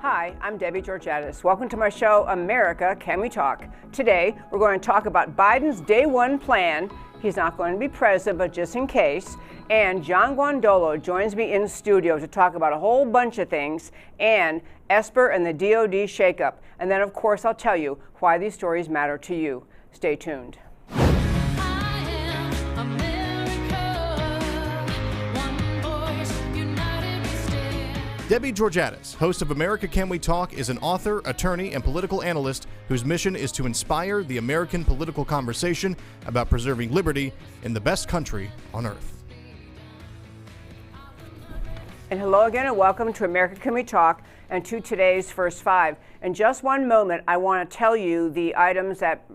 Hi, I'm Debbie Georgatos. Welcome to my show, America, Can We Talk? Today, we're going to talk about Biden's day one plan. He's not going to be president, but just in case. And John Guandolo joins me in studio to talk about a whole bunch of things, and Esper and the DOD Shake-Up. And then, of course, I'll tell you why these stories matter to you. Stay tuned. Debbie Georgatos, host of America Can We Talk, is an author, attorney, and political analyst whose mission is to inspire the American political conversation about preserving liberty in the best country on earth. And hello again, and welcome to America Can We Talk and to today's First Five. In just one moment, I want to tell you the items that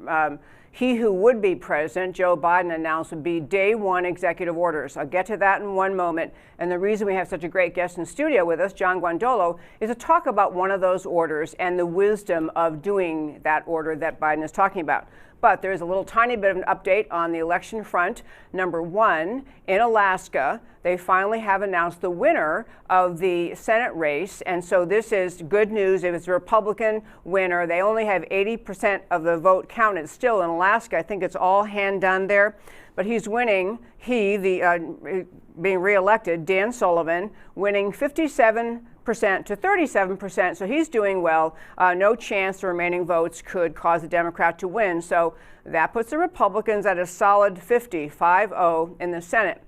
he who would be president, Joe Biden, announced would be day one executive orders. I'll get to that in one moment. And the reason we have such a great guest in studio with us, John Guandolo, is to talk about one of those orders and the wisdom of doing that order that Biden is talking about. But there's a little tiny bit of an update on the election front. Number one, in Alaska, they finally have announced the winner of the Senate race. And so this is good news. If it's a Republican winner, they only have 80% of the vote counted. Still in Alaska, I think it's all hand done there. But he's winning, being reelected, Dan Sullivan, winning 57% to 37%, so he's doing well. No chance the remaining votes could cause a Democrat to win. So that puts the Republicans at a solid 50-5-0 in the Senate.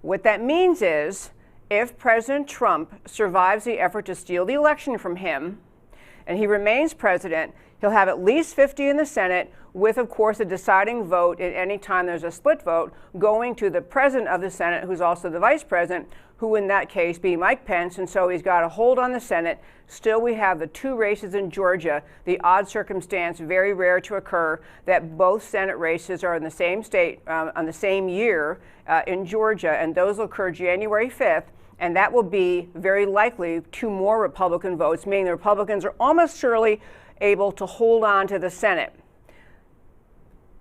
What that means is if President Trump survives the effort to steal the election from him and he remains president, he'll have at least 50 in the Senate, with, of course, a deciding vote at any time there's a split vote going to the president of the Senate, who's also the vice president, who in that case be Mike Pence. And so he's got a hold on the Senate. Still, we have the two races in Georgia, the odd circumstance, very rare to occur, that both Senate races are in the same state on the same year in Georgia, and those will occur January 5th. And that will be very likely two more Republican votes, meaning the Republicans are almost surely able to hold on to the Senate.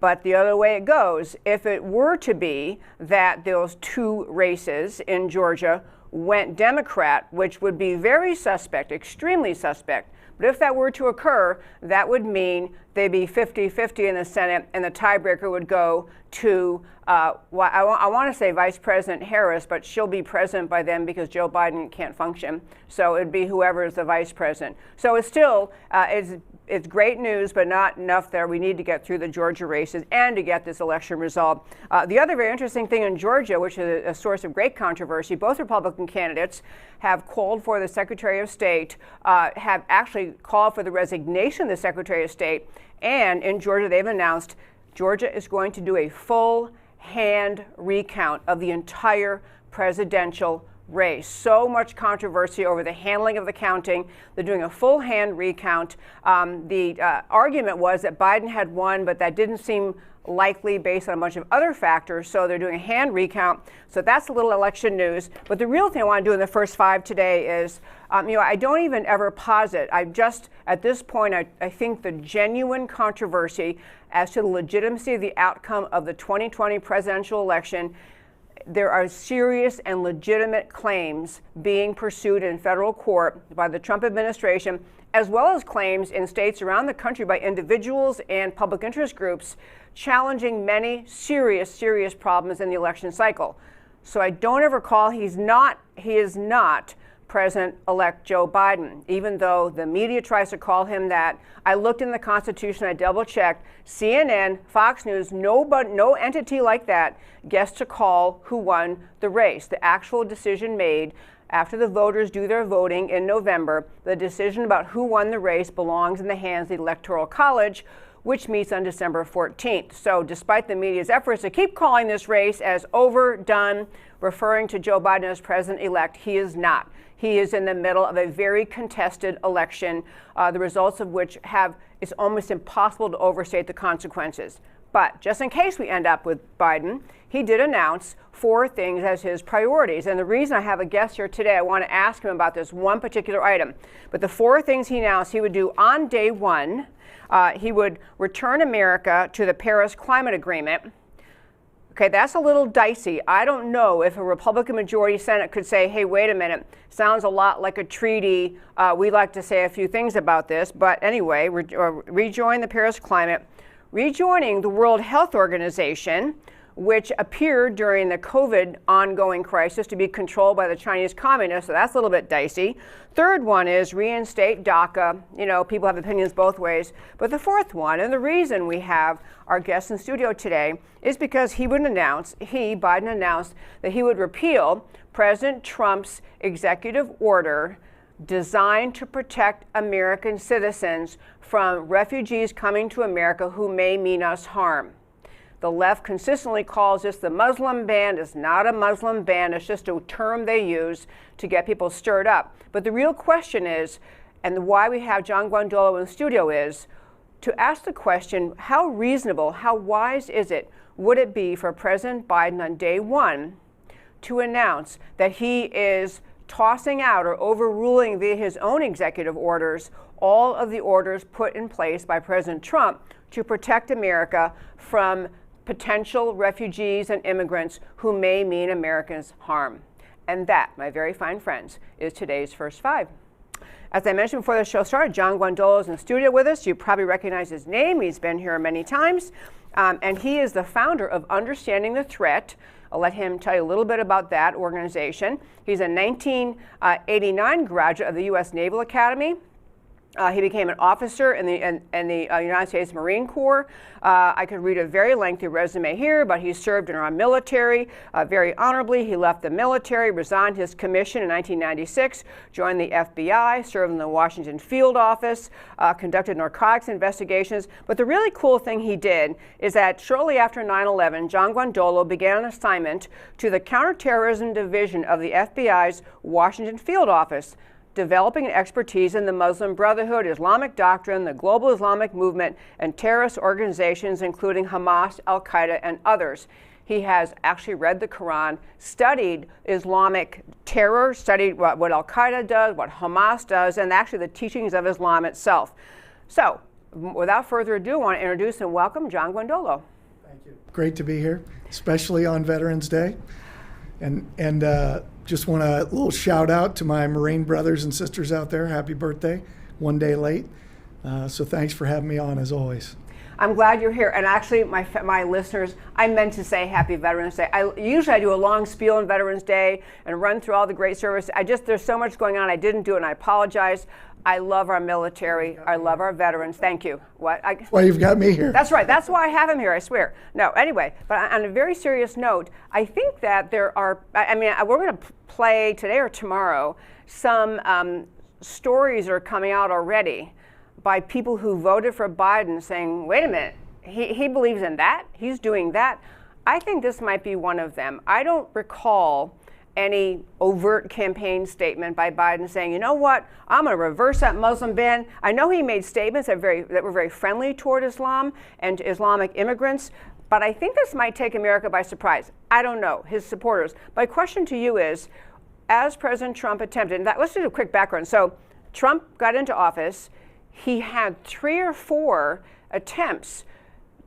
But the other way it goes, if it were to be that those two races in Georgia went Democrat, which would be very suspect, extremely suspect, but if that were to occur, that would mean they'd be 50-50 in the Senate, and the tiebreaker would go to, I want to say Vice President Harris, but she'll be president by then because Joe Biden can't function. So it'd be whoever is the vice president. So it's still, it's great news, but not enough there. We need to get through the Georgia races and to get this election resolved. The other very interesting thing in Georgia, which is a source of great controversy, both Republican candidates have called for the Secretary of State, have actually called for the resignation of the Secretary of State. And in Georgia, they've announced Georgia is going to do a full hand recount of the entire presidential race. So much controversy over the handling of the counting. They're doing a full hand recount. The argument was that Biden had won, but that didn't seem likely based on a bunch of other factors. So they're doing a hand recount. So that's a little election news. But the real thing I want to do in the first five today is, I don't even ever posit. I just, at this point, I think the genuine controversy as to the legitimacy of the outcome of the 2020 presidential election, there are serious and legitimate claims being pursued in federal court by the Trump administration, as well as claims in states around the country by individuals and public interest groups challenging many serious problems in the election cycle. So I don't ever call, he is not President-elect Joe Biden, even though the media tries to call him that. I looked in the Constitution, I double-checked. CNN, Fox News, no entity like that gets to call who won the race. The actual decision made after the voters do their voting in November, the decision about who won the race belongs in the hands of the Electoral College, which meets on December 14th. So despite the media's efforts to keep calling this race as overdone, referring to Joe Biden as president-elect, he is not. He is in the middle of a very contested election, the results of which it's almost impossible to overstate the consequences. But just in case we end up with Biden, he did announce 4 things as his priorities. And the reason I have a guest here today, I want to ask him about this one particular item. But the 4 things he announced he would do on day one, he would return America to the Paris Climate Agreement, Okay, that's a little dicey. I don't know if a Republican majority Senate could say, hey, wait a minute, sounds a lot like a treaty. We'd like to say a few things about this. But anyway, rejoin the Paris Climate, rejoining the World Health Organization, which appeared during the COVID ongoing crisis to be controlled by the Chinese communists. So that's a little bit dicey. Third one is reinstate DACA. You know, people have opinions both ways. But the fourth one, and the reason we have our guest in studio today, is because Biden announced that he would repeal President Trump's executive order designed to protect American citizens from refugees coming to America who may mean us harm. The left consistently calls this the Muslim ban. It's not a Muslim ban. It's just a term they use to get people stirred up. But the real question is, and why we have John Guandolo in the studio is, to ask the question, how reasonable, how wise would it be for President Biden on day one to announce that he is tossing out or overruling via his own executive orders all of the orders put in place by President Trump to protect America from potential refugees and immigrants who may mean Americans harm. And that, my very fine friends, is today's First Five. As I mentioned before the show started, John Guandolo is in the studio with us. You probably recognize his name. He's been here many times. And he is the founder of Understanding the Threat. I'll let him tell you a little bit about that organization. He's a 1989 graduate of the U.S. Naval Academy. He became an officer in the United States Marine Corps. I could read a very lengthy resume here, but he served in our military very honorably. He left the military, resigned his commission in 1996, joined the FBI, served in the Washington field office, conducted narcotics investigations. But the really cool thing he did is that shortly after 9/11, John Guandolo began an assignment to the Counterterrorism Division of the FBI's Washington field office, developing an expertise in the Muslim Brotherhood, Islamic doctrine, the global Islamic movement, and terrorist organizations, including Hamas, Al-Qaeda, and others. He has actually read the Quran, studied Islamic terror, studied what Al-Qaeda does, what Hamas does, and actually the teachings of Islam itself. So, without further ado, I want to introduce and welcome John Guandolo. Thank you. Great to be here, especially on Veterans Day. And just want a little shout out to my Marine brothers and sisters out there. Happy birthday, one day late. So thanks for having me on as always. I'm glad you're here. And actually, my listeners, I meant to say Happy Veterans Day. Usually I do a long spiel on Veterans Day and run through all the great service. There's so much going on. I didn't do it, and I apologize. I love our military. I love our veterans. Thank you. Well, you've got me here. That's right. That's why I have him here, I swear. No, anyway, but on a very serious note, I think that there are, we're going to play today or tomorrow some stories are coming out already by people who voted for Biden saying, wait a minute, he believes in that? He's doing that? I think this might be one of them. I don't recall any overt campaign statement by Biden saying, you know what, I'm going to reverse that Muslim ban. I know he made statements that were very friendly toward Islam and Islamic immigrants, but I think this might take America by surprise. I don't know, his supporters. My question to you is, as President Trump attempted, let's do a quick background. So Trump got into office. He had 3 or 4 attempts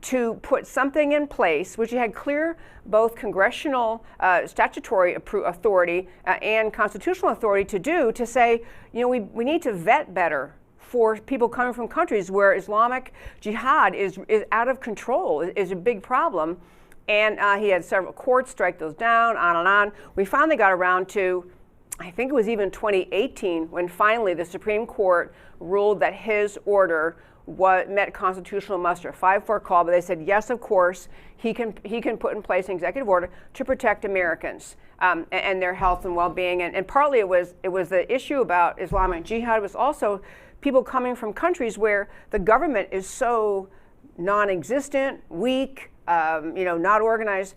to put something in place, which he had clear both congressional statutory authority and constitutional authority to do, to say, you know, we need to vet better for people coming from countries where Islamic jihad is out of control, is a big problem. And he had several courts strike those down, on and on. We finally got around to, I think it was even 2018, when finally the Supreme Court ruled that his order met constitutional muster. 5-4 call, but they said yes, of course, he can put in place an executive order to protect Americans and their health and well-being. And partly it was the issue about Islamic jihad. It was also people coming from countries where the government is so non-existent, weak, not organized,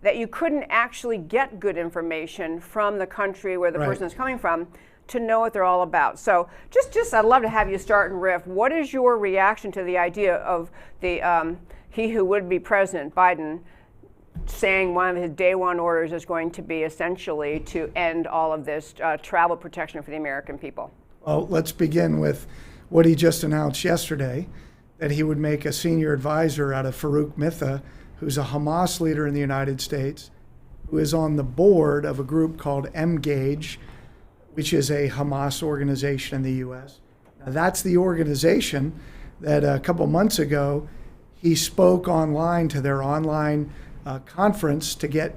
that you couldn't actually get good information from the country where the person is coming from to know what they're all about. So just I'd love to have you start and riff. What is your reaction to the idea of the he who would be president, Biden, saying one of his day one orders is going to be essentially to end all of this travel protection for the American people? Well, let's begin with what he just announced yesterday, that he would make a senior advisor out of Farouk Mitha who's a Hamas leader in the United States, who is on the board of a group called Engage, which is a Hamas organization in the U.S. Now, that's the organization that a couple months ago he spoke online to their online conference to get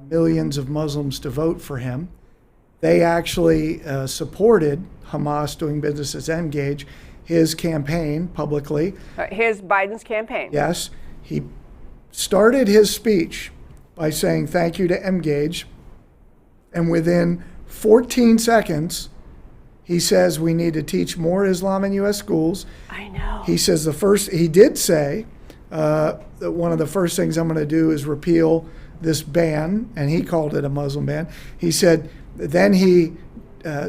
millions of Muslims to vote for him. They actually supported Hamas doing business as Engage, his campaign publicly. His Biden's campaign. Yes. He started his speech by saying thank you to Engage, and within 14 seconds, he says we need to teach more Islam in U.S. schools. I know. He says he did say that one of the first things I'm going to do is repeal this ban, and he called it a Muslim ban. He said, then he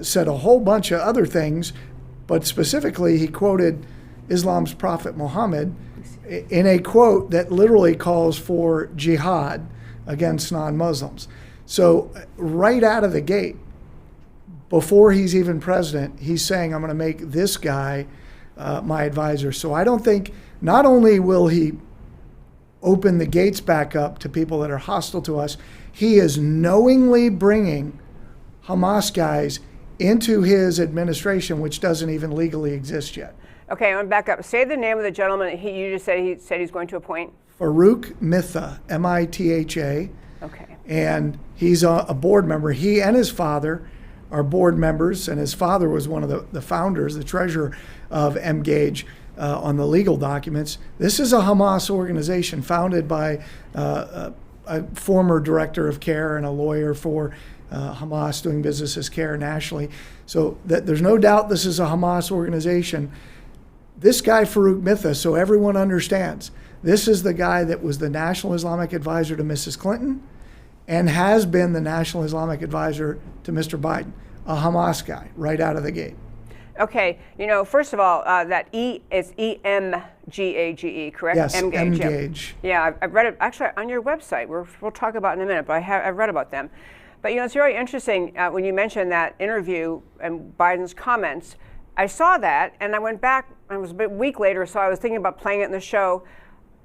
said a whole bunch of other things, but specifically he quoted Islam's Prophet Muhammad in a quote that literally calls for jihad against non-Muslims. So right out of the gate, before he's even president, he's saying, I'm going to make this guy my advisor. So I don't think, not only will he open the gates back up to people that are hostile to us, he is knowingly bringing Hamas guys into his administration, which doesn't even legally exist yet. Okay, I'm going to back up. Say the name of the gentleman you just said he's going to appoint. Farouk Mitha, M-I-T-H-A. Okay. And he's a board member. He and his father are board members, and his father was one of the founders, the treasurer of Engage on the legal documents. This is a Hamas organization founded by a former director of CARE and a lawyer for Hamas doing business as CARE nationally. So there's no doubt this is a Hamas organization. This guy, Farouk Mitha, so everyone understands, this is the guy that was the National Islamic Advisor to Mrs. Clinton and has been the National Islamic Advisor to Mr. Biden, a Hamas guy right out of the gate. Okay, first of all, that E is E-M-G-A-G-E, correct? Yes, Engage. Engage. Yeah, I've read it actually on your website. We'll talk about it in a minute, but I've read about them. But it's very interesting when you mentioned that interview and Biden's comments. I saw that and I went back, and it was a week later, so I was thinking about playing it in the show.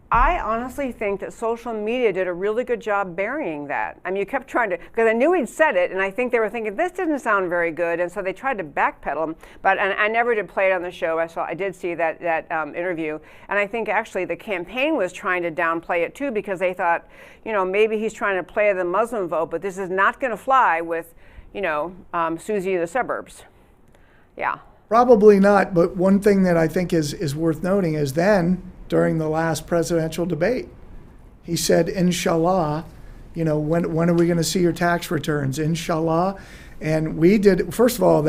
I honestly think that social media did a really good job burying that. I mean, you kept trying to, because I knew he'd said it, and I think they were thinking, this didn't sound very good, and so they tried to backpedal him, and I never did play it on the show. I did see that interview, and I think actually the campaign was trying to downplay it too, because they thought, maybe he's trying to play the Muslim vote, but this is not going to fly with, Susie in the suburbs. Yeah. Probably not, but one thing that I think is worth noting is then, during the last presidential debate, he said, inshallah, when are we going to see your tax returns? Inshallah. And we did, first of all,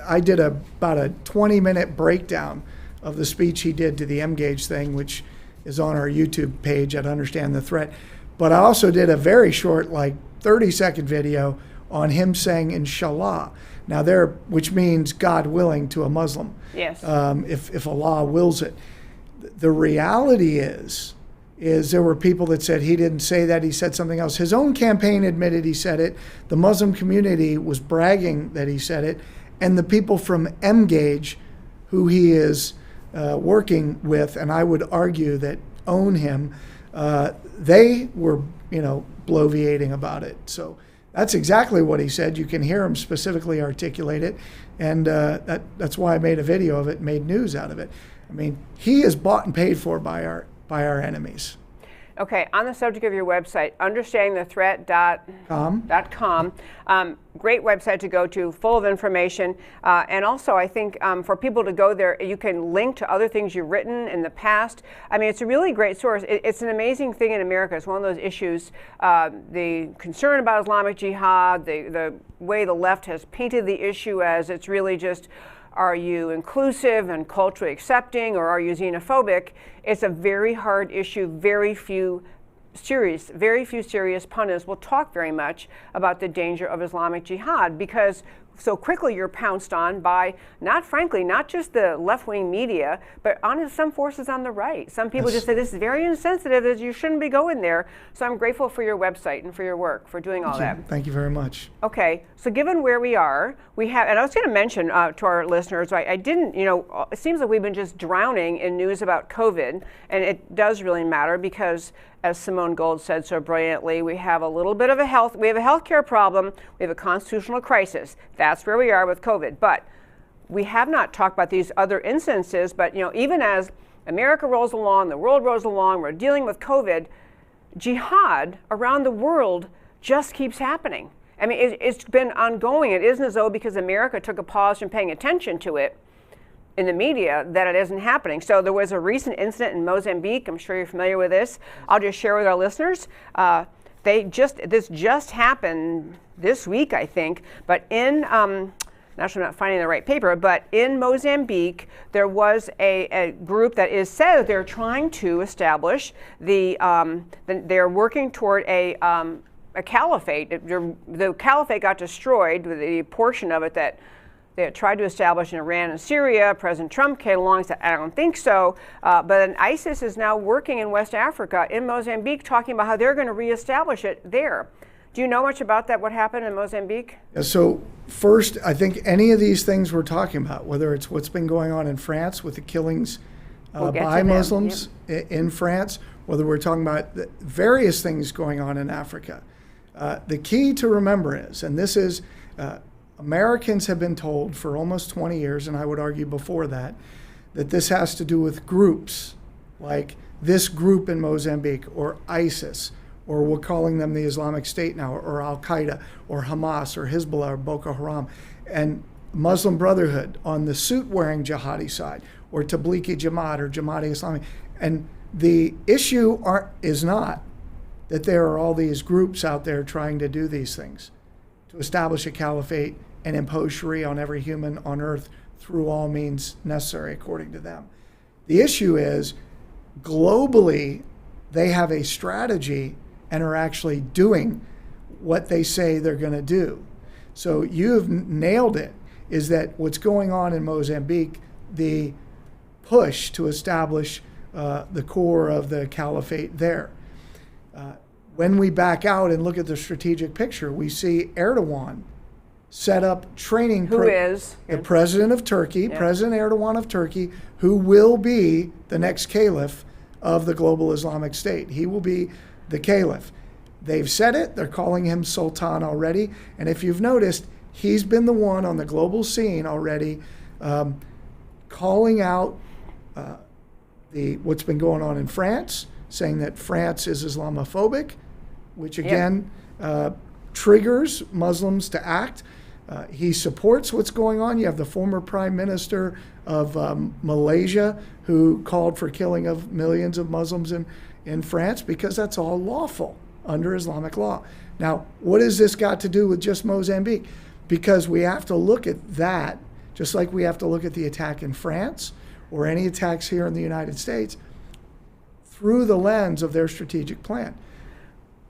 I did about a 20-minute breakdown of the speech he did to the Engage thing, which is on our YouTube page at Understand the Threat. But I also did a very short, 30-second video on him saying inshallah. Now which means God willing to a Muslim. Yes. If Allah wills it. The reality is there were people that said he didn't say that, he said something else. His own campaign admitted he said it. The Muslim community was bragging that he said it. And the people from Engage, who he is working with, and I would argue that own him, they were, bloviating about it. So that's exactly what he said. You can hear him specifically articulate it. And that's why I made a video of it, made news out of it. I mean, he is bought and paid for by our enemies. Okay, on the subject of your website, understandingthethreat.com, great website to go to, full of information. And also, I think for people to go there, you can link to other things you've written in the past. I mean, it's a really great source. It's an amazing thing in America. It's one of those issues, the concern about Islamic Jihad, the way the left has painted the issue as it's really just, are you inclusive and culturally accepting, or are you xenophobic? It's a very hard issue. Very few serious pundits will talk very much about the danger of Islamic Jihad, because so quickly you're pounced on by, not just the left-wing media, but on some forces on the right. Some people just say this is very insensitive, that you shouldn't be going there. So I'm grateful for your website and for your work, for doing all that. Thank you very much. Okay, so given where we are, we have, and I was going to mention to our listeners, I didn't, it seems like we've been just drowning in news about COVID, and it does really matter because as Simone Gold said so brilliantly, we have a little bit of a healthcare problem, we have a constitutional crisis. That's where we are with COVID. But we have not talked about these other instances, but even as America rolls along, the world rolls along, we're dealing with COVID, jihad around the world just keeps happening. I mean, it's been ongoing. It isn't as though because America took a pause from paying attention to it in the media that it isn't happening. So there was a recent incident in Mozambique. I'm sure you're familiar with this. I'll just share with our listeners. This just happened this week, I think, but in not sure I'm not finding the right paper, but in Mozambique, there was a group that is said they're trying to establish they're working toward a caliphate. The caliphate got destroyed with the portion of it that they had tried to establish in Iran and Syria. President Trump came along and said, I don't think so. But then ISIS is now working in West Africa, in Mozambique, talking about how they're going to reestablish it there. Do you know much about that, what happened in Mozambique? So first, I think any of these things we're talking about, whether it's what's been going on in France with the killings by Muslims in France, whether we're talking about the various things going on in Africa, the key to remember is, and this is, Americans have been told for almost 20 years, and I would argue before that this has to do with groups like this group in Mozambique or ISIS, or we're calling them the Islamic State now, or Al-Qaeda, or Hamas, or Hezbollah, or Boko Haram, and Muslim Brotherhood on the suit-wearing jihadi side, or Tablighi Jamaat, or Jamaat Islami. And the issue is not that there are all these groups out there trying to do these things, to establish a caliphate and impose Sharia on every human on earth through all means necessary, according to them. The issue is, globally, they have a strategy and are actually doing what they say they're going to do. So you've nailed it, is that what's going on in Mozambique, the push to establish the core of the caliphate there. When we back out and look at the strategic picture, we see Erdogan set up training. Who is? The president of Turkey, President Erdogan of Turkey, who will be the next caliph of the global Islamic State. He will be the caliph. They've said it, they're calling him Sultan already. And if you've noticed, he's been the one on the global scene already calling out what's been going on in France, saying that France is Islamophobic, which again triggers Muslims to act. He supports what's going on. You have the former prime minister of Malaysia who called for killing of millions of Muslims in France, because that's all lawful under Islamic law. Now, what has this got to do with just Mozambique? Because we have to look at that, just like we have to look at the attack in France or any attacks here in the United States, through the lens of their strategic plan.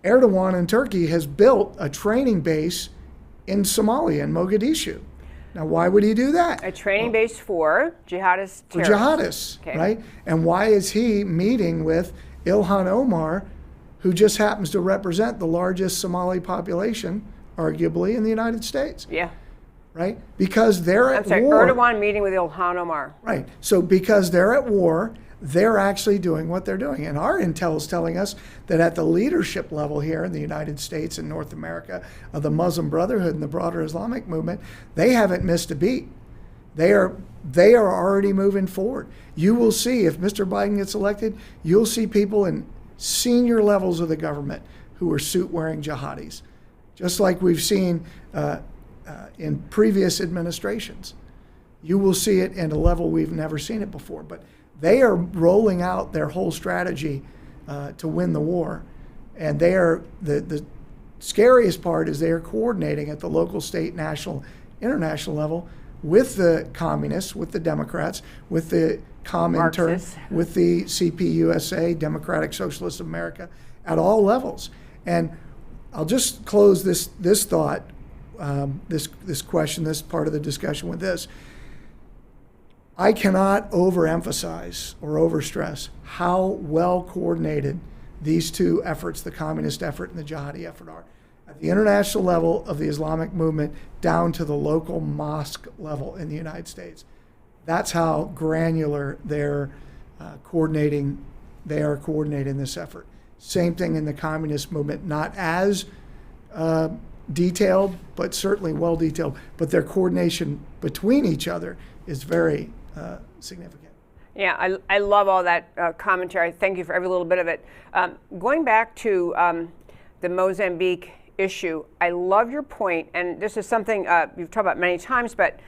Erdogan in Turkey has built a training base in Somalia, in Mogadishu. Now, why would he do that? A training base for jihadist terrorists. For jihadists, okay. Right? And why is he meeting with Ilhan Omar, who just happens to represent the largest Somali population, arguably, in the United States? Yeah. Right? Because they're at war. Erdogan meeting with Ilhan Omar. Right. So because they're at war, they're actually doing what they're doing. And our intel is telling us that at the leadership level here in the United States and North America of the Muslim Brotherhood and the broader Islamic movement, they haven't missed a beat. They are already moving forward. You will see, if Mr. Biden gets elected, you'll see people in senior levels of the government who are suit-wearing jihadis, just like we've seen in previous administrations. You will see it at a level we've never seen it before. But they are rolling out their whole strategy to win the war. And they are, the scariest part is they are coordinating at the local, state, national, international level with the communists, with the Democrats, with the Comintern, with the CPUSA, Democratic Socialist of America, at all levels. And I'll just close this thought, this question, this part of the discussion with this. I cannot overemphasize or overstress how well coordinated these two efforts, the communist effort and the jihadi effort, are. At the international level of the Islamic movement down to the local mosque level in the United States. That's how granular they're coordinating this effort. Same thing in the communist movement, not as detailed, but certainly well detailed. But their coordination between each other is very significant. Yeah, I love all that commentary. Thank you for every little bit of it. Going back to the Mozambique issue, I love your point, and this is something you've talked about many times, but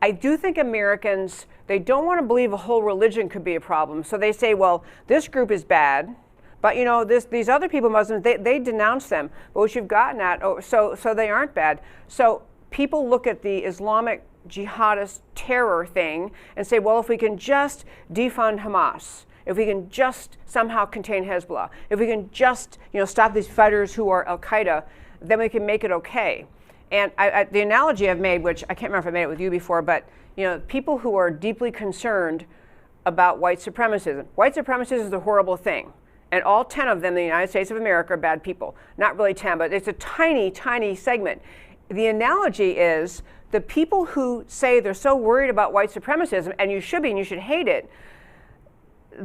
I do think Americans, they don't want to believe a whole religion could be a problem. So they say, well, this group is bad, but you know, these other people, Muslims, they denounce them. But what you've gotten at, so they aren't bad. So people look at the Islamic jihadist terror thing and say, well, if we can just defund Hamas, if we can just somehow contain Hezbollah, if we can just stop these fighters who are Al-Qaeda, then we can make it okay. And the analogy I've made, which I can't remember if I made it with you before, but people who are deeply concerned about white supremacism. White supremacism is a horrible thing. And all 10 of them in the United States of America are bad people. Not really 10, but it's a tiny, tiny segment. The analogy is the people who say they're so worried about white supremacism, and you should be, and you should hate it,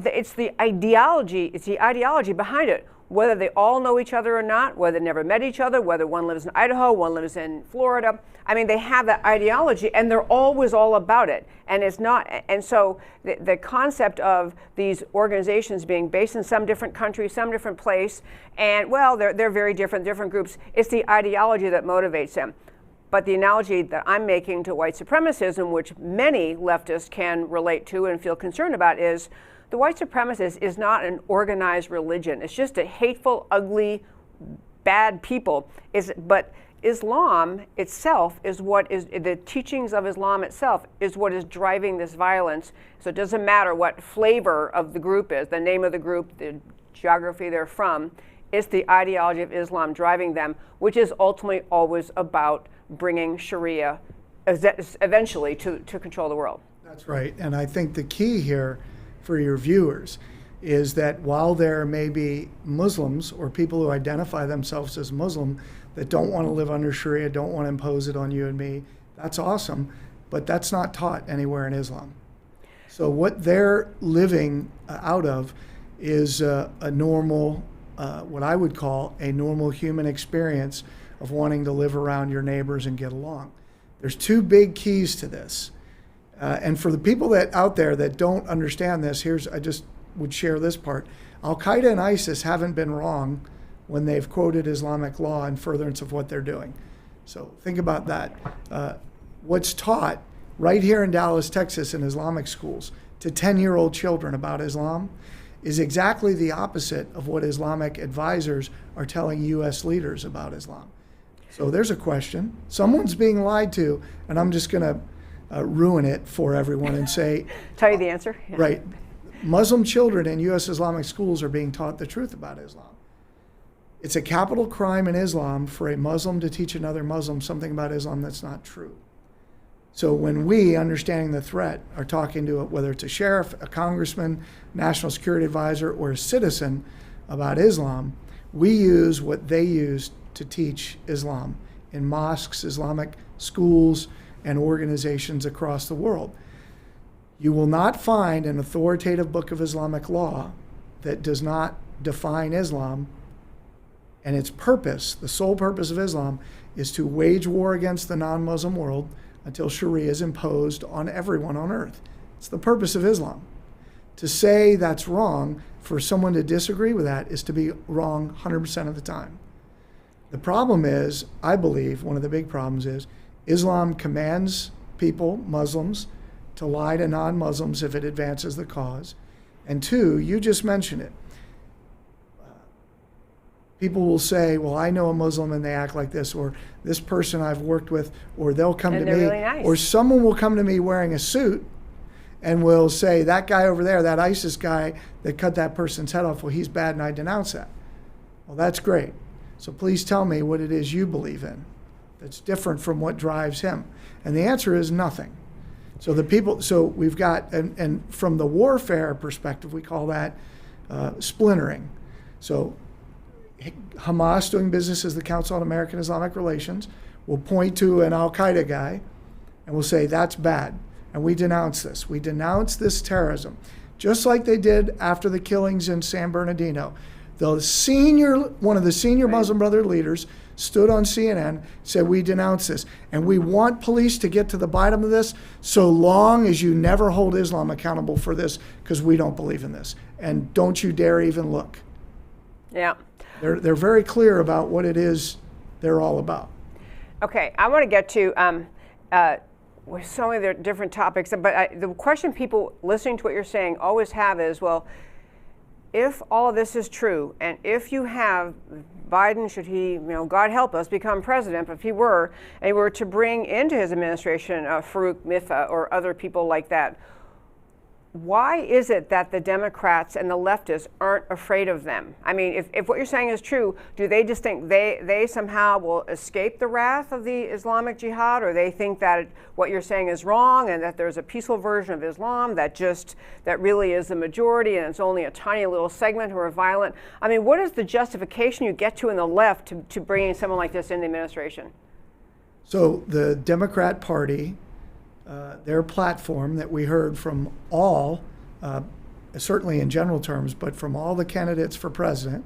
it's the ideology behind it. Whether they all know each other or not, whether they never met each other, whether one lives in Idaho, one lives in Florida. I mean, they have that ideology, and they're always all about it. And it's not. And so the concept of these organizations being based in some different country, some different place, and well, they're very different groups. It's the ideology that motivates them. But the analogy that I'm making to white supremacism, which many leftists can relate to and feel concerned about, is the white supremacist is not an organized religion. It's just a hateful, ugly, bad people. But Islam itself is what is, the teachings of Islam itself is what is driving this violence. So it doesn't matter what flavor of the group is, the name of the group, the geography they're from. It's the ideology of Islam driving them, which is ultimately always about bringing Sharia eventually to control the world. That's right. And I think the key here for your viewers is that while there may be Muslims or people who identify themselves as Muslim that don't want to live under Sharia, don't want to impose it on you and me, that's awesome, but that's not taught anywhere in Islam. So what they're living out of is a normal, what I would call a normal human experience of wanting to live around your neighbors and get along. There's two big keys to this. And for the people that out there that don't understand this, I just would share this part. Al-Qaeda and ISIS haven't been wrong when they've quoted Islamic law in furtherance of what they're doing. So think about that. What's taught right here in Dallas, Texas, in Islamic schools to 10-year-old children about Islam is exactly the opposite of what Islamic advisors are telling U.S. leaders about Islam. So there's a question. Someone's being lied to, and I'm just going to ruin it for everyone and say, tell you the answer. Yeah. Right. Muslim children in U.S. Islamic schools are being taught the truth about Islam. It's a capital crime in Islam for a Muslim to teach another Muslim something about Islam that's not true. So when we, understanding the threat, are talking to whether it's a sheriff, a congressman, national security advisor, or a citizen about Islam, we use what they use to teach Islam in mosques, Islamic schools, and organizations across the world. You will not find an authoritative book of Islamic law that does not define Islam and its purpose. The sole purpose of Islam is to wage war against the non-Muslim world until Sharia is imposed on everyone on earth. It's the purpose of Islam. To say that's wrong, for someone to disagree with that, is to be wrong 100% of the time. The problem is, I believe, one of the big problems is, Islam commands people, Muslims, to lie to non-Muslims if it advances the cause. And two, you just mentioned it. People will say, well, I know a Muslim and they act like this, or this person I've worked with, or they'll come to me, really nice. Or someone will come to me wearing a suit and will say, that guy over there, that ISIS guy that cut that person's head off, well, he's bad and I denounce that. Well, that's great. So please tell me what it is you believe in that's different from what drives him. And the answer is nothing. So we've got, and from the warfare perspective, we call that splintering. So Hamas, doing business as the Council on American Islamic Relations, will point to an Al-Qaeda guy and will say, that's bad. And we denounce this. We denounce this terrorism. Just like they did after the killings in San Bernardino. One of the senior Muslim Brother leaders stood on CNN, said, we denounce this. And we want police to get to the bottom of this so long as you never hold Islam accountable for this, because we don't believe in this. And don't you dare even look. Yeah. They're very clear about what it is they're all about. Okay, I want to get to with so many different topics, but the question people listening to what you're saying always have is, well, if all of this is true, and if you have Biden, should he, God help us, become president, but if he were, and he were to bring into his administration Farouk Mitha or other people like that, why is it that the Democrats and the leftists aren't afraid of them? I mean, if what you're saying is true, do they just think they somehow will escape the wrath of the Islamic Jihad, or they think that what you're saying is wrong and that there's a peaceful version of Islam that really is the majority and it's only a tiny little segment who are violent? I mean, what is the justification you get to in the left to bringing someone like this in the administration? So the Democrat Party, their platform that we heard from all, certainly in general terms, but from all the candidates for president,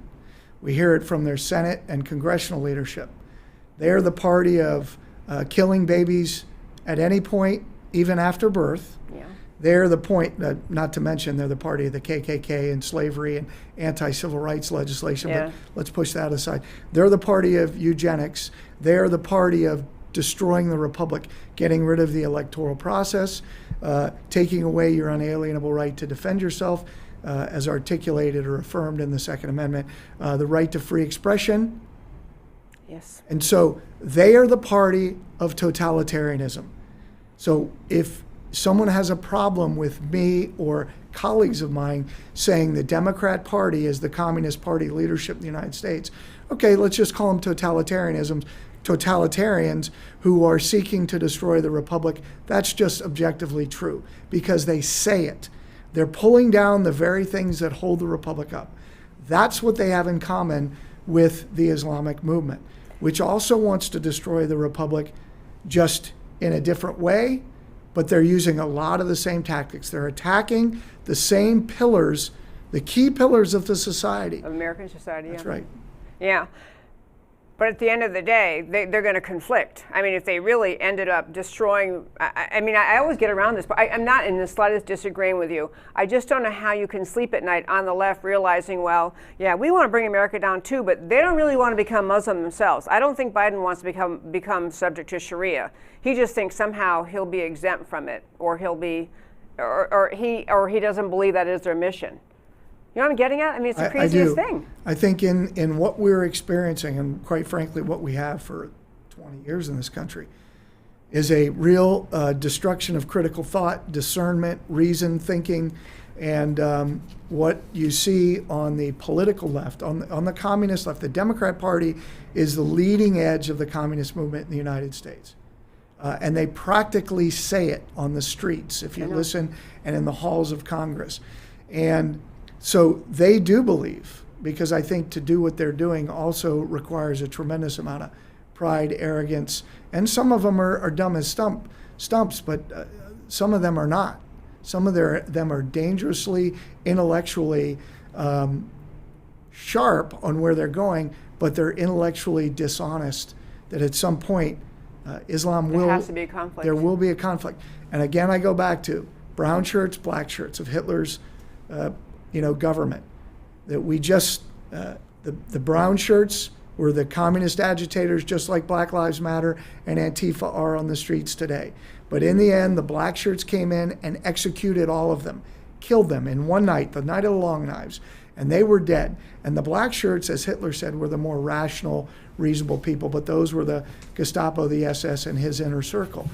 we hear it from their Senate and congressional leadership. They're the party of killing babies at any point, even after birth. Yeah. They're the point, not to mention they're the party of the KKK and slavery and anti-civil rights legislation, but let's push that aside. They're the party of eugenics. They're the party of destroying the republic, getting rid of the electoral process, taking away your unalienable right to defend yourself, as articulated or affirmed in the Second Amendment, the right to free expression. Yes. And so they are the party of totalitarianism. So if someone has a problem with me or colleagues of mine saying the Democrat Party is the Communist Party leadership in the United States, okay, let's just call them totalitarians who are seeking to destroy the republic. That's just objectively true because they say it. They're pulling down the very things that hold the republic up. That's what they have in common with the Islamic movement, which also wants to destroy the republic just in a different way, but they're using a lot of the same tactics. They're attacking the same pillars, the key pillars of the society. Of American society, That's right. Yeah. But at the end of the day, they're going to conflict. I mean, if they really ended up destroying, I always get around this, but I'm not in the slightest disagreeing with you. I just don't know how you can sleep at night on the left realizing, well, yeah, we want to bring America down too, but they don't really want to become Muslim themselves. I don't think Biden wants to become subject to Sharia. He just thinks somehow he'll be exempt from it, or he'll be, or he doesn't believe that is their mission. You know what I'm getting at? I mean, it's the craziest thing. I think in what we're experiencing, and quite frankly, what we have for 20 years in this country, is a real destruction of critical thought, discernment, reason, thinking, and what you see on the political left, on the communist left. The Democrat Party is the leading edge of the communist movement in the United States. And they practically say it on the streets, if you listen, and in the halls of Congress. And so they do believe, because I think to do what they're doing also requires a tremendous amount of pride, arrogance, and some of them are dumb as stumps, but some of them are not. Some of them are dangerously, intellectually sharp on where they're going, but they're intellectually dishonest, that at some point Islam will... There has to be a conflict. There will be a conflict. And again, I go back to brown shirts, black shirts of Hitler's government. That we just, the brown shirts were the communist agitators, just like Black Lives Matter and Antifa are on the streets today. But in the end, the black shirts came in and executed all of them, killed them in one night, the night of the long knives, and they were dead. And the black shirts, as Hitler said, were the more rational, reasonable people, but those were the Gestapo, the SS, and his inner circle.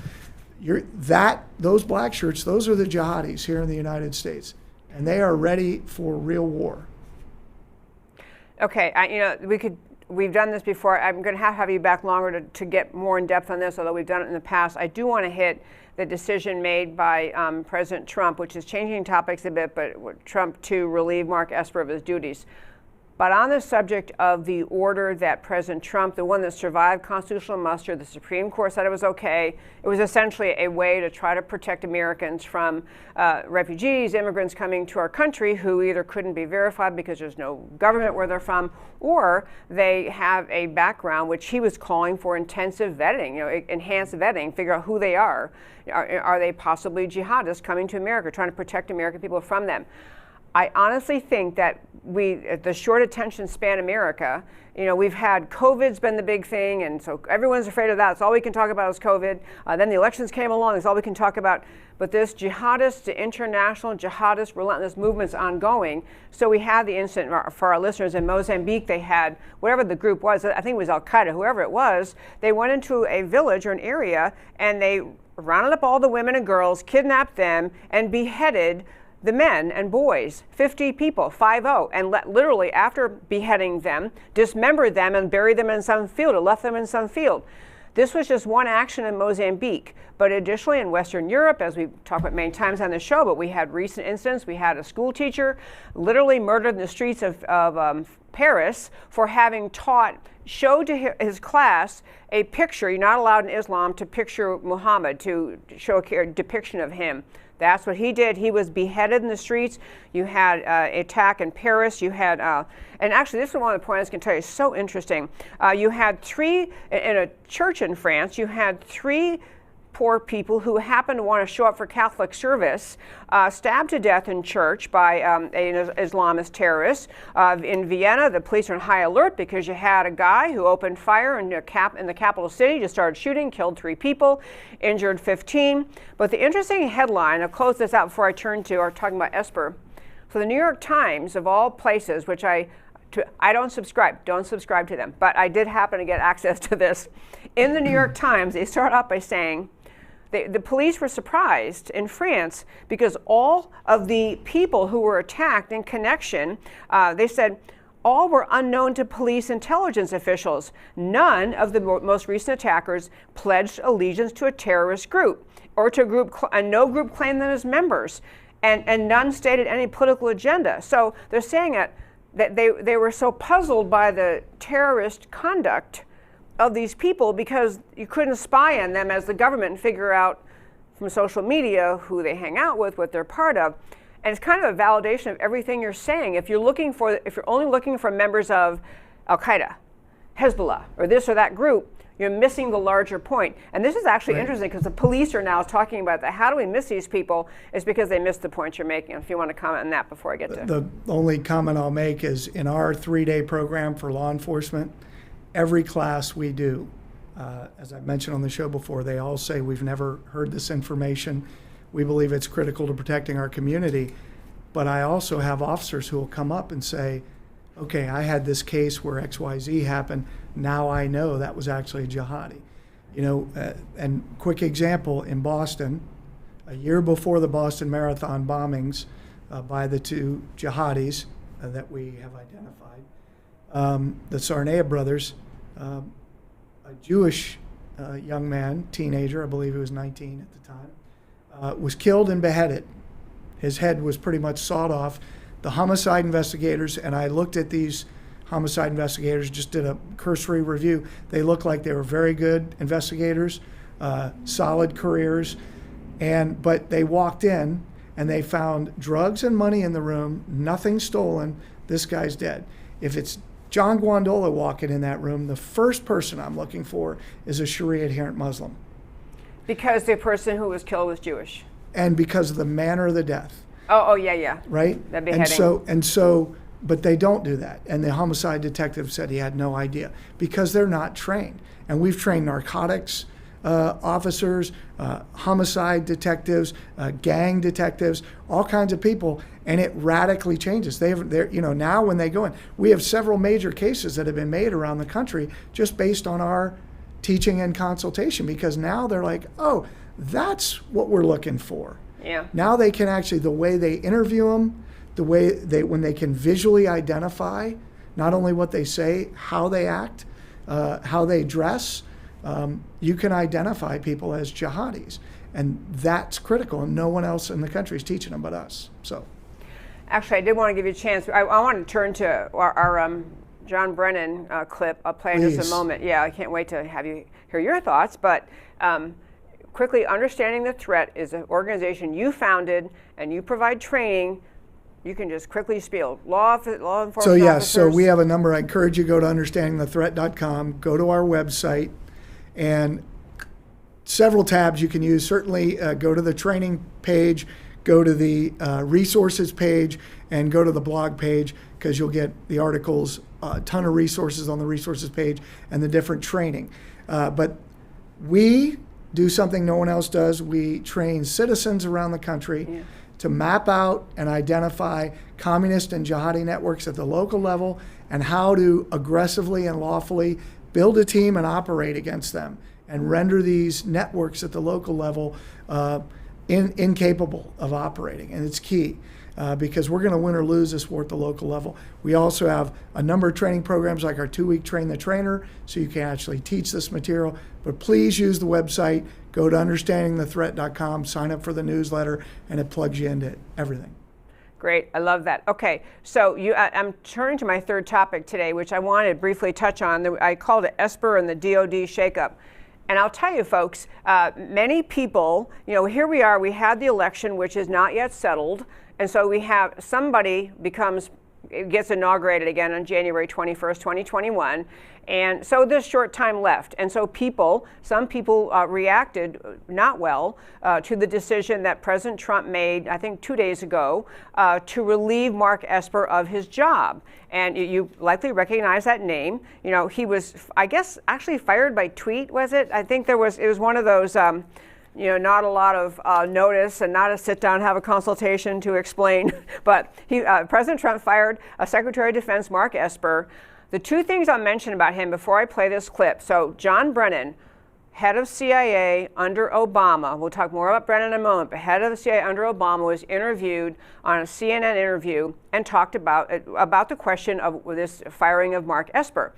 Those black shirts, those are the jihadis here in the United States. And they are ready for real war. Okay, we've done this before. I'm going to have you back longer to get more in depth on this, although we've done it in the past. I do want to hit the decision made by President Trump, which is changing topics a bit, but Trump to relieve Mark Esper of his duties. But on the subject of the order that President Trump, the one that survived constitutional muster, the Supreme Court said it was okay. It was essentially a way to try to protect Americans from refugees, immigrants coming to our country who either couldn't be verified because there's no government where they're from, or they have a background, which he was calling for intensive vetting, enhanced vetting, figure out who they are. Are they possibly jihadists coming to America, trying to protect American people from them? I honestly think that the short attention span America, we've had COVID's been the big thing, and so everyone's afraid of that. It's all we can talk about is COVID. Then the elections came along, it's all we can talk about. But this jihadist, the international jihadist relentless movement's ongoing. So we had the incident for our listeners in Mozambique. They had, whatever the group was, I think it was Al-Qaeda, whoever it was, they went into a village or an area and they rounded up all the women and girls, kidnapped them, and beheaded the men and boys, 50 people, 50, and literally after beheading them, dismembered them and buried them in some field or left them in some field. This was just one action in Mozambique, but additionally in Western Europe, as we've talked about many times on the show, but we had recent incidents. We had a school teacher literally murdered in the streets of Paris for having showed to his class a picture. You're not allowed in Islam to picture Muhammad, to show a depiction of him. That's what he did. He was beheaded in the streets. You had an attack in Paris. You had, and actually this is one of the points I can tell you is so interesting. You had in a church in France, you had 3 poor people who happened to want to show up for Catholic service, stabbed to death in church by an Islamist terrorist. In Vienna, the police are on high alert because you had a guy who opened fire in the capital city, just started shooting, killed 3 people, injured 15. But the interesting headline, I'll close this out before I turn to our talking about Esper. So the New York Times, of all places, which I don't subscribe to them, but I did happen to get access to this. In the New York Times, they start out by saying, the police were surprised in France because all of the people who were attacked in connection, they said, all were unknown to police intelligence officials. None of the most recent attackers pledged allegiance to a terrorist group or to a group, and no group claimed them as members, and none stated any political agenda. So they're saying that they were so puzzled by the terrorist conduct of these people because you couldn't spy on them as the government and figure out from social media who they hang out with, what they're part of. And it's kind of a validation of everything you're saying. If you're only looking for members of Al-Qaeda, Hezbollah, or this or that group, you're missing the larger point. And this is actually interesting because the police are now talking about that. How do we miss these people? It's because they missed the point you're making. If you want to comment on that before I get to the only comment I'll make is in our 3-day program for law enforcement, every class we do, as I mentioned on the show before, they all say we've never heard this information. We believe it's critical to protecting our community. But I also have officers who will come up and say, okay, I had this case where XYZ happened. Now I know that was actually a jihadi. And quick example, in Boston, a year before the Boston Marathon bombings by the 2 jihadis that we have identified, the Tsarnaev Brothers, a Jewish young man, teenager, I believe he was 19 at the time, was killed and beheaded. His head was pretty much sawed off. The homicide investigators, and I looked at these homicide investigators, just did a cursory review. They looked like they were very good investigators, solid careers, but they walked in and they found drugs and money in the room, nothing stolen. This guy's dead. If it's John Guandolo walking in that room, the first person I'm looking for is a Sharia adherent Muslim. Because the person who was killed was Jewish. And because of the manner of the death. Oh, yeah. Right? That beheading. And so, but they don't do that. And the homicide detective said he had no idea because they're not trained. And we've trained narcotics officers, homicide detectives, gang detectives, all kinds of people, and it radically changes. Now when they go in, we have several major cases that have been made around the country just based on our teaching and consultation, because now they're like, oh, that's what we're looking for. Yeah. Now they can actually, the way they interview them, when they can visually identify not only what they say, how they act, how they dress, you can identify people as jihadis. And that's critical, and no one else in the country is teaching them but us. So, Actually, I did want to give you a chance. I want to turn to our John Brennan clip. I'll play in just a moment. Yeah, I can't wait to have you hear your thoughts. But quickly, Understanding the Threat is an organization you founded, and you provide training. You can just quickly spiel law enforcement officers. So we have a number. I encourage you to go to understandingthethreat.com, go to our website, and several tabs you can use. Certainly go to the training page, go to the resources page, and go to the blog page, because you'll get the articles, a ton of resources on the resources page, and the different training. But we do something no one else does. We train citizens around the country to map out and identify communist and jihadi networks at the local level, and how to aggressively and lawfully build a team and operate against them, and render these networks at the local level incapable of operating. And it's key, because we're going to win or lose this war at the local level. We also have a number of training programs, like our 2-week Train the Trainer, so you can actually teach this material. But please use the website, go to understandingthethreat.com, sign up for the newsletter, and it plugs you into everything. Great, I love that. Okay, so I'm turning to my third topic today, which I wanted to briefly touch on. I called it Esper and the DOD Shake-Up. And I'll tell you, folks, many people, here we are, we had the election, which is not yet settled. And so we have somebody gets inaugurated again on January 21st, 2021. And so there's short time left. And so some people reacted not well to the decision that President Trump made, I think 2 days ago, to relieve Mark Esper of his job. And you likely recognize that name. He was, I guess, actually fired by tweet, was it? I think it was one of those, not a lot of notice and not a sit down, have a consultation to explain. But President Trump fired Secretary of Defense Mark Esper. The two things I'll mention about him before I play this clip. So John Brennan, head of CIA under Obama, we'll talk more about Brennan in a moment, but head of the CIA under Obama was interviewed on a CNN interview and talked about the question of this firing of Mark Esper.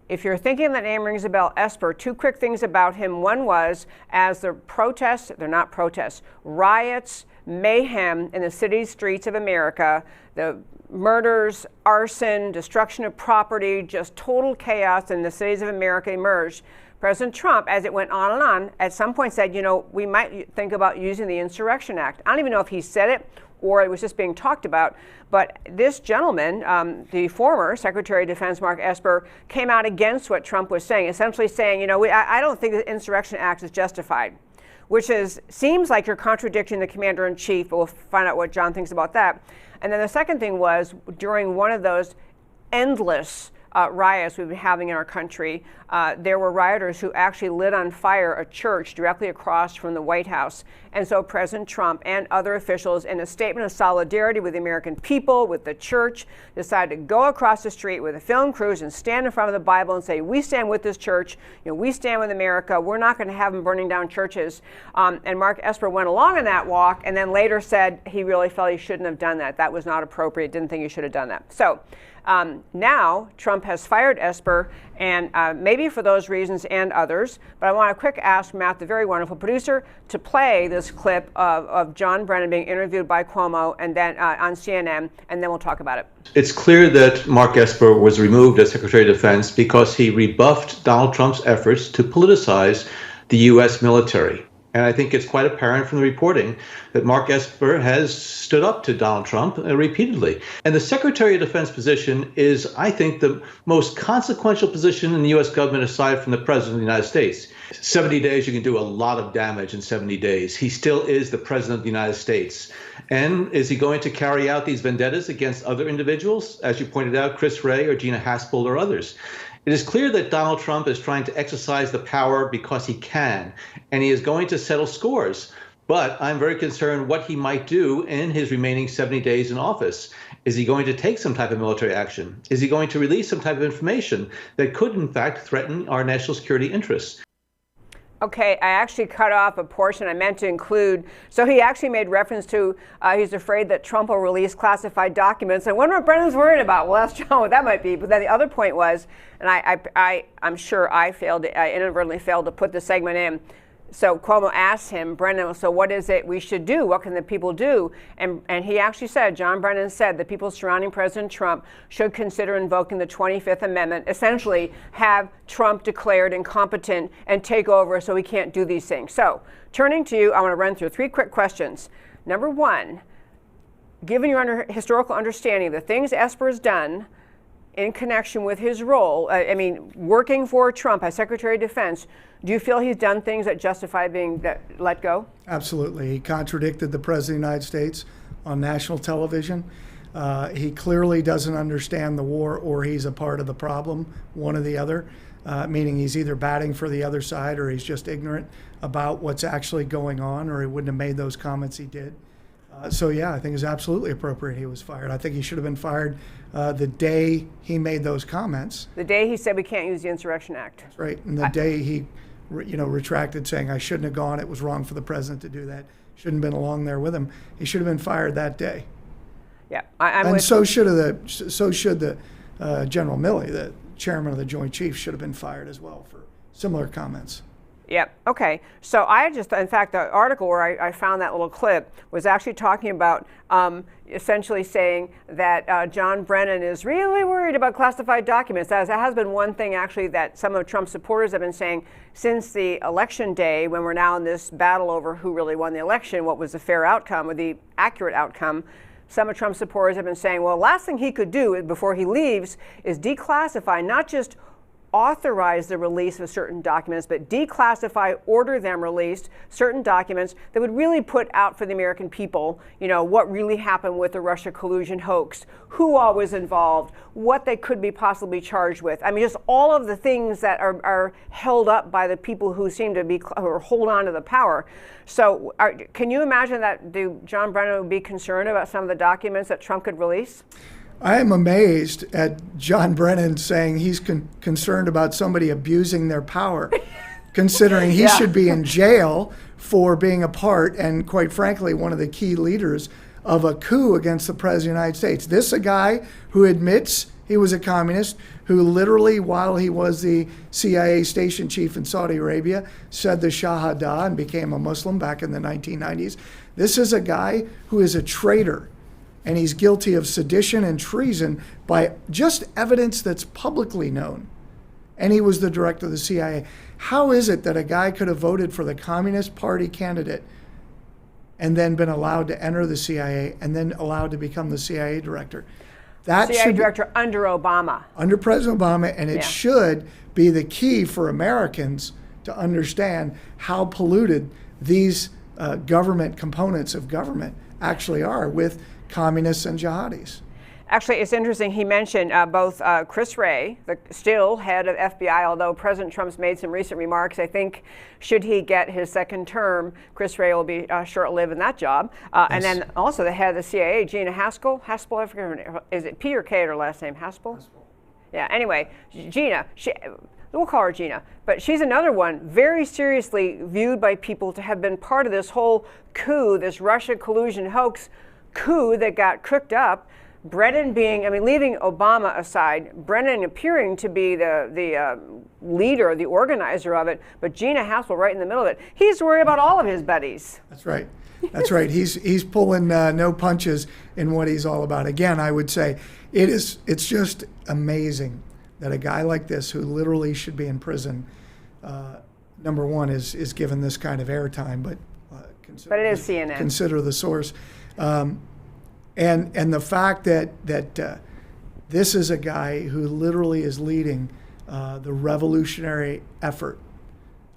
If you're thinking that name rings a bell, Esper, two quick things about him. One was, as the protests, they're not protests, riots, mayhem in the city streets of America, the murders, arson, destruction of property, just total chaos in the cities of America emerged. President Trump, as it went on and on, at some point said, we might think about using the Insurrection Act. I don't even know if he said it or it was just being talked about. But this gentleman, the former Secretary of Defense Mark Esper, came out against what Trump was saying, essentially saying, I don't think the Insurrection Act is justified, which seems like you're contradicting the Commander-in-Chief, but we'll find out what John thinks about that. And then the second thing was, during one of those endless riots we've been having in our country, there were rioters who actually lit on fire a church directly across from the White House. And so President Trump and other officials, in a statement of solidarity with the American people, with the church, decided to go across the street with a film crews and stand in front of the Bible and say, we stand with this church, we stand with America, we're not going to have them burning down churches. And Mark Esper went along on that walk and then later said he really felt he shouldn't have done that. That was not appropriate, didn't think he should have done that. So now Trump has fired Esper, and maybe for those reasons and others, but I want to ask Matt, the very wonderful producer, to play this clip of John Brennan being interviewed by Cuomo and then on CNN, and then we'll talk about it. It's clear that Mark Esper was removed as Secretary of Defense because he rebuffed Donald Trump's efforts to politicize the U.S. military. And I think it's quite apparent from the reporting that Mark Esper has stood up to Donald Trump repeatedly. And the Secretary of Defense position is, I think, the most consequential position in the U.S. government aside from the President of the United States. 70 days, you can do a lot of damage in 70 days. He still is the President of the United States. And is he going to carry out these vendettas against other individuals, as you pointed out, Chris Wray or Gina Haspel or others? It is clear that Donald Trump is trying to exercise the power because he can, and he is going to settle scores. But I'm very concerned what he might do in his remaining 70 days in office. Is he going to take some type of military action? Is he going to release some type of information that could, in fact, threaten our national security interests? Okay, I actually cut off a portion I meant to include. So he actually made reference to he's afraid that Trump will release classified documents. I wonder what Brennan's worried about. Well, ask John what that might be. But then the other point was, and I'm sure I inadvertently failed to put the segment in. So Cuomo asked him, Brennan, so what is it we should do? What can the people do? And he actually said, John Brennan said, the people surrounding President Trump should consider invoking the 25th Amendment, essentially have Trump declared incompetent and take over so he can't do these things. So turning to you, I want to run through 3 quick questions. Number 1, given your historical understanding of the things Esper has done in connection with his role, working for Trump as Secretary of Defense, do you feel he's done things that justify being let go? Absolutely. He contradicted the President of the United States on national television. He clearly doesn't understand the war, or he's a part of the problem, one or the other, meaning he's either batting for the other side or he's just ignorant about what's actually going on, or he wouldn't have made those comments he did. So yeah, I think it's absolutely appropriate he was fired. I think he should have been fired the day he made those comments. The day he said we can't use the Insurrection Act. That's right. And the day he retracted, saying I shouldn't have gone, it was wrong for the president to do that, shouldn't have been along there with him. He should have been fired that day. Yeah, and so should the General Milley, the chairman of the Joint Chiefs, should have been fired as well for similar comments. Yeah, okay. So in fact, the article where I found that little clip was actually talking about essentially saying that John Brennan is really worried about classified documents. That has been one thing actually that some of Trump's supporters have been saying since the election day, when we're now in this battle over who really won the election, what was the fair outcome or the accurate outcome. Some of Trump's supporters have been saying, well, the last thing he could do before he leaves is declassify, not just authorize the release of certain documents, but declassify, order them released, certain documents that would really put out for the American people, what really happened with the Russia collusion hoax, who all was involved, what they could be possibly charged with. I mean, just all of the things that are held up by the people who seem to be or hold on to the power. So can you imagine that John Brennan would be concerned about some of the documents that Trump could release? I am amazed at John Brennan saying he's concerned about somebody abusing their power, considering he should be in jail for being a part and, quite frankly, one of the key leaders of a coup against the President of the United States. This is a guy who admits he was a communist, who literally, while he was the CIA station chief in Saudi Arabia, said the Shahada and became a Muslim back in the 1990s. This is a guy who is a traitor. And he's guilty of sedition and treason by just evidence that's publicly known. And he was the director of the CIA. How is it that a guy could have voted for the Communist Party candidate and then been allowed to enter the CIA and then allowed to become the CIA director? That CIA director under Obama. Under President Obama, and it should be the key for Americans to understand how polluted these government components of government actually are with communists and jihadis. Actually, it's interesting. He mentioned both Chris Wray, the still head of FBI, although President Trump's made some recent remarks. I think should he get his second term, Chris Wray will be short-lived in that job. Yes. And then also the head of the CIA, Gina Haspel. Haspel, I forget her name. Is it P or K at her last name? Haspel? Yeah, anyway, Gina. We'll call her Gina. But she's another one very seriously viewed by people to have been part of this whole coup, this Russia collusion hoax coup that got cooked up. Brennan leaving Obama aside, Brennan appearing to be the leader, the organizer of it, but Gina Haspel right in the middle of it. He's worried about all of his buddies. That's right. That's right. He's pulling no punches in what he's all about. Again, I would say it's just amazing that a guy like this, who literally should be in prison, number one, is given this kind of airtime, but it is CNN. Consider the source. And the fact that this is a guy who literally is leading the revolutionary effort.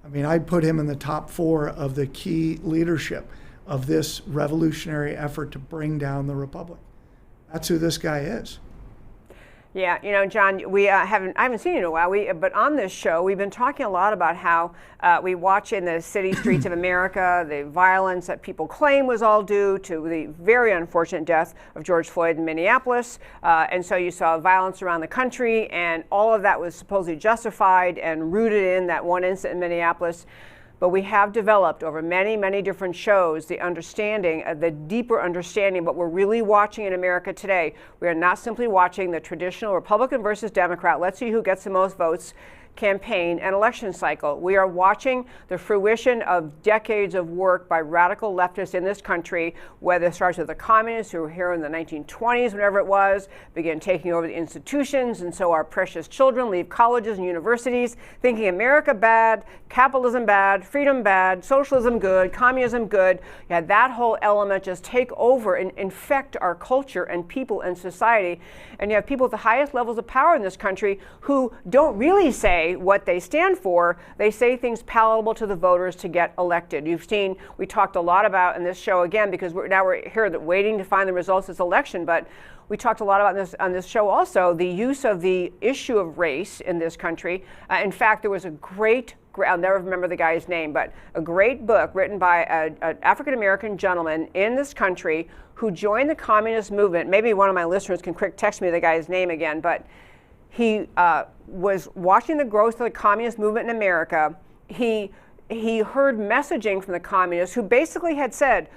I mean, I'd put him in the top 4 of the key leadership of this revolutionary effort to bring down the republic. That's who this guy is. Yeah, John, I haven't seen you in a while. But on this show, we've been talking a lot about how we watch in the city streets of America the violence that people claim was all due to the very unfortunate death of George Floyd in Minneapolis. And so you saw violence around the country, and all of that was supposedly justified and rooted in that one incident in Minneapolis. But we have developed over many, many different shows the understanding, the deeper understanding of what we're really watching in America today. We are not simply watching the traditional Republican versus Democrat. Let's see who gets the most votes. campaign and election cycle. We are watching the fruition of decades of work by radical leftists in this country, whether it starts with the communists who were here in the 1920s, whenever it was, began taking over the institutions, and so our precious children leave colleges and universities thinking America bad, capitalism bad, freedom bad, socialism good, communism good. You had that whole element just take over and infect our culture and people and society. And you have people at the highest levels of power in this country who don't really say what they stand for. They say things palatable to the voters to get elected. You've seen, we talked a lot about in this show again, because we're here waiting to find the results of this election, but we talked a lot about this on this show also, the use of the issue of race in this country. In fact, there was a great, I'll never remember the guy's name, but a great book written by an African-American gentleman in this country who joined the communist movement. Maybe one of my listeners can quick text me the guy's name again, but he was watching the growth of the communist movement in America. He heard messaging from the communists who basically had said,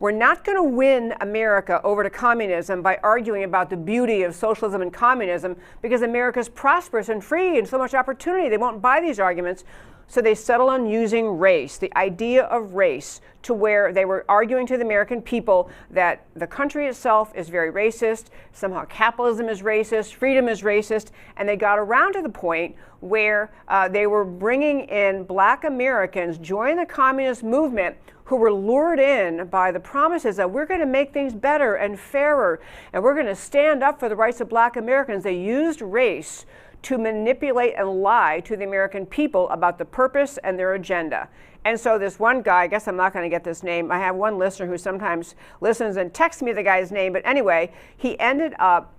we're not going to win America over to communism by arguing about the beauty of socialism and communism, because America's prosperous and free and so much opportunity. They won't buy these arguments. So they settled on using race, the idea of race, to where they were arguing to the American people that the country itself is very racist, somehow capitalism is racist, freedom is racist, and they got around to the point where they were bringing in black Americans, joining the communist movement, who were lured in by the promises that we're going to make things better and fairer, and we're going to stand up for the rights of black Americans. They used race to manipulate and lie to the American people about the purpose and their agenda. And so this one guy, I guess I'm not going to get this name. I have one listener who sometimes listens and texts me the guy's name. But anyway, he ended up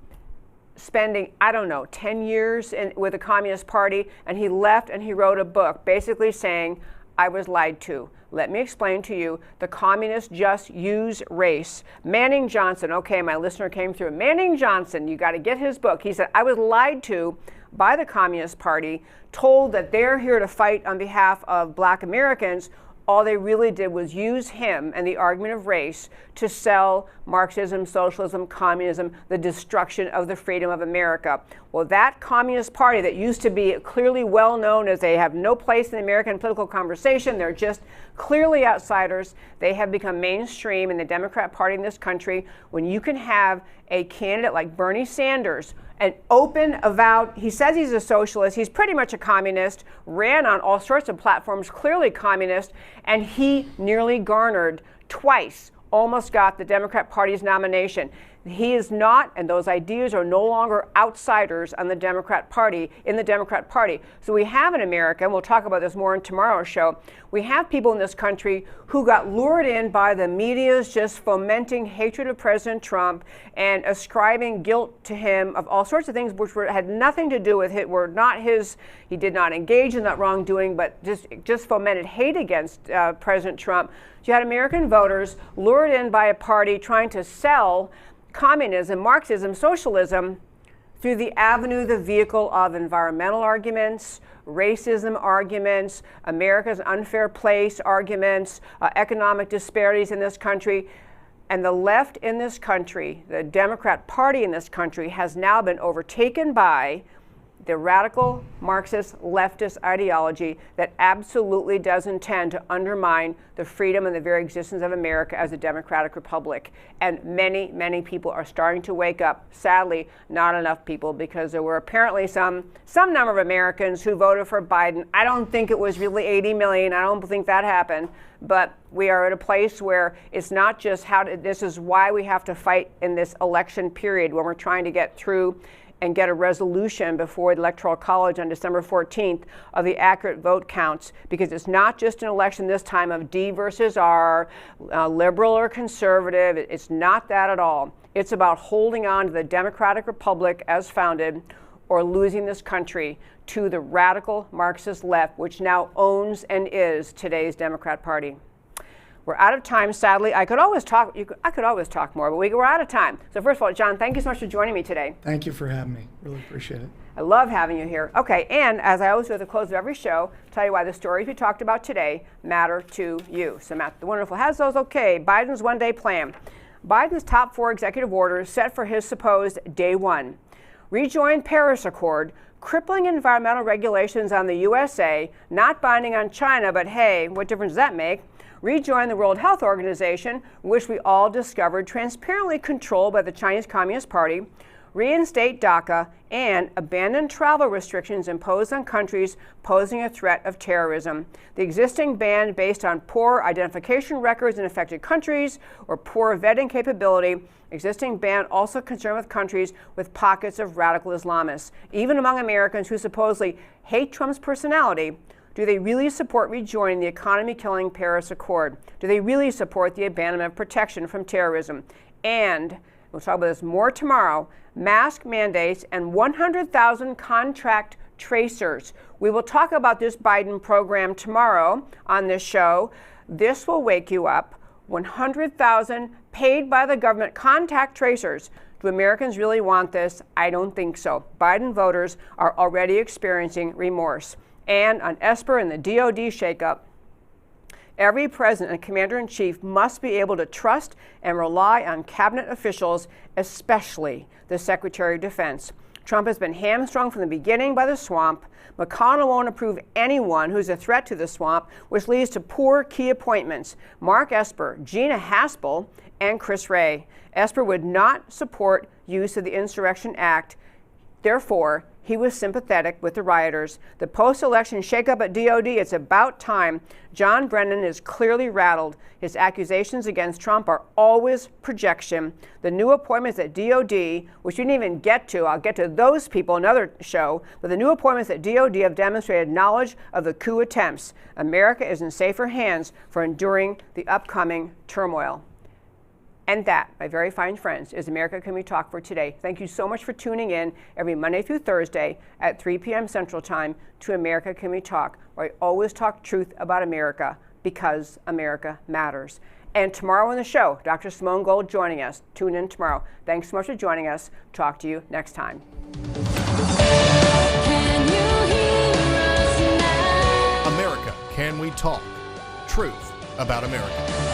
spending, 10 years with the Communist Party. And he left and he wrote a book basically saying, I was lied to. Let me explain to you. The communists just use race. Manning Johnson, okay, my listener came through. Manning Johnson, you got to get his book. He said, I was lied to by the Communist Party, told that they're here to fight on behalf of black Americans. All they really did was use him and the argument of race to sell Marxism, socialism, communism, the destruction of the freedom of America. Well, that Communist Party that used to be clearly well known as they have no place in the American political conversation, they're just clearly outsiders, they have become mainstream in the Democrat Party in this country. When you can have a candidate like Bernie Sanders, an open, avowed, he says he's a socialist, he's pretty much a communist, ran on all sorts of platforms, clearly communist, and he nearly garnered twice, almost got the Democrat Party's nomination. He is not, and those ideas are no longer outsiders on the Democrat Party, in the Democrat Party. So we have in America, and we'll talk about this more in tomorrow's show, we have people in this country who got lured in by the media's just fomenting hatred of President Trump and ascribing guilt to him of all sorts of things which had nothing to do with it, were not his, he did not engage in that wrongdoing, but just fomented hate against President Trump. So you had American voters lured in by a party trying to sell communism, Marxism, socialism through the avenue, the vehicle of environmental arguments, racism arguments, America's unfair place arguments, economic disparities in this country. And the left in this country, the Democrat Party in this country, has now been overtaken by the radical Marxist leftist ideology that absolutely does intend to undermine the freedom and the very existence of America as a democratic republic. And many, many people are starting to wake up. Sadly, not enough people, because there were apparently some number of Americans who voted for Biden. I don't think it was really 80 million. I don't think that happened. But we are at a place where it's not just this is why we have to fight in this election period when we're trying to get through and get a resolution before the Electoral College on December 14th of the accurate vote counts, because it's not just an election this time of D versus R, liberal or conservative. It's not that at all. It's about holding on to the democratic republic as founded, or losing this country to the radical Marxist left, which now owns and is today's Democrat Party. We're out of time, sadly. I could always talk more, but we're out of time. So first of all, John, thank you so much for joining me today. Thank you for having me. Really appreciate it. I love having you here. Okay, and as I always do at the close of every show, tell you why the stories we talked about today matter to you. So Matt the Wonderful has those. Okay, Biden's one-day plan. Biden's top 4 executive orders set for his supposed day one. rejoin Paris Accord, crippling environmental regulations on the USA, not binding on China, but hey, what difference does that make? Rejoin the World Health Organization, which we all discovered transparently controlled by the Chinese Communist Party, reinstate DACA, and abandon travel restrictions imposed on countries posing a threat of terrorism. The existing ban based on poor identification records in affected countries or poor vetting capability. Existing ban also concerned with countries with pockets of radical Islamists. Even among Americans who supposedly hate Trump's personality, do they really support rejoining the economy-killing Paris Accord? Do they really support the abandonment of protection from terrorism? And we'll talk about this more tomorrow. Mask mandates and 100,000 contract tracers. We will talk about this Biden program tomorrow on this show. This will wake you up. 100,000 paid by the government contact tracers. Do Americans really want this? I don't think so. Biden voters are already experiencing remorse. And on Esper and the DOD Shake-Up, every president and commander-in-chief must be able to trust and rely on cabinet officials, especially the Secretary of Defense. Trump has been hamstrung from the beginning by the swamp. McConnell won't approve anyone who's a threat to the swamp, which leads to poor key appointments. Mark Esper, Gina Haspel, and Chris Wray. Esper would not support use of the Insurrection Act. Therefore, he was sympathetic with the rioters. The post-election shakeup at DOD, it's about time. John Brennan is clearly rattled. His accusations against Trump are always projection. The new appointments at DOD, which we didn't even get to, I'll get to those people another show, but the new appointments at DOD have demonstrated knowledge of the coup attempts. America is in safer hands for enduring the upcoming turmoil. And that, my very fine friends, is America Can We Talk for today. Thank you so much for tuning in every Monday through Thursday at 3 p.m. Central Time to America Can We Talk, where I always talk truth about America because America matters. And tomorrow on the show, Dr. Simone Gold joining us. Tune in tomorrow. Thanks so much for joining us. Talk to you next time. America Can We Talk? Truth about America.